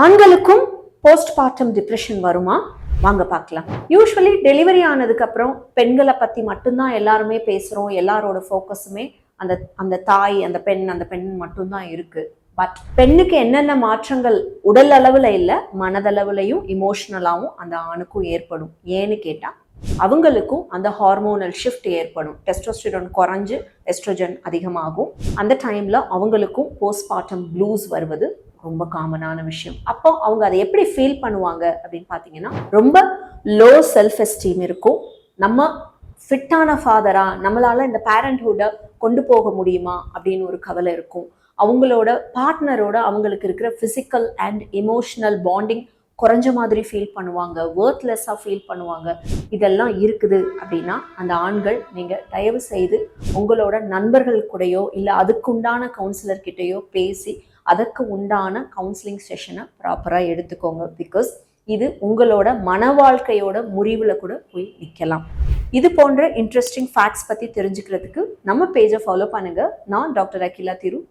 ஆண்களுக்கும் postmortem depression வருமா? வாங்க பார்க்கலாம். யூஸ்வலி டெலிவரி ஆனதுக்கு அப்புறம் பெண்களை பத்தி மட்டும்தான் எல்லாருமே பேசுறோம். எல்லாரோட ஃபோக்கஸுமே அந்த அந்த தாய், அந்த பெண் மட்டும்தான் இருக்கு. பட் பெண்ணுக்கு என்னென்ன மாற்றங்கள் உடல் அளவுல இல்லை, மனதளவுலையும் இமோஷனலாவும் அந்த ஆணுக்கும் ஏற்படும். ஏன்னு கேட்டா அவங்களுக்கும் அந்த ஹார்மோனல் ஷிஃப்ட் ஏற்படும். டெஸ்டோஸ்டிரான் குறைஞ்சு எஸ்ட்ரோஜன் அதிகமாகும். அந்த டைம்ல அவங்களுக்கும் போஸ்ட்மார்ட்டம் ப்ளூஸ் வருவது ரொம்ப காமனான விஷயம். அப்போ அவங்க அதை எப்படி ஃபீல் பண்ணுவாங்க அப்படின்னு பார்த்தீங்கன்னா, ரொம்ப லோ செல்ஃப் எஸ்டீம் இருக்கும். நம்ம ஃபிட்டான ஃபாதரா, நம்மளால இந்த பேரண்ட்ஹுட்டை கொண்டு போக முடியுமா அப்படின்னு ஒரு கவலை இருக்கும். அவங்களோட பார்ட்னரோட அவங்களுக்கு இருக்கிற ஃபிசிக்கல் அண்ட் எமோஷனல் பாண்டிங் குறைஞ்ச மாதிரி ஃபீல் பண்ணுவாங்க, ஒர்த்லெஸ்ஸாக ஃபீல் பண்ணுவாங்க. இதெல்லாம் இருக்குது அப்படின்னா அந்த ஆண்கள் நீங்கள் தயவு செய்து உங்களோட நண்பர்கள் கூடயோ இல்லை அதுக்குண்டான கவுன்சிலர்கிட்டையோ பேசி அதற்கு உண்டான கவுன்சிலிங் செஷனை ப்ராப்பராக எடுத்துக்கோங்க. பிகாஸ் இது உங்களோட மன வாழ்க்கையோட முறிவில் கூட போய் நிற்கலாம். இது போன்ற இன்ட்ரெஸ்டிங் ஃபேக்ட்ஸ் பற்றி தெரிஞ்சுக்கிறதுக்கு நம்ம பேஜை ஃபாலோ பண்ணுங்கள். நான் டாக்டர் அகிலா திரு,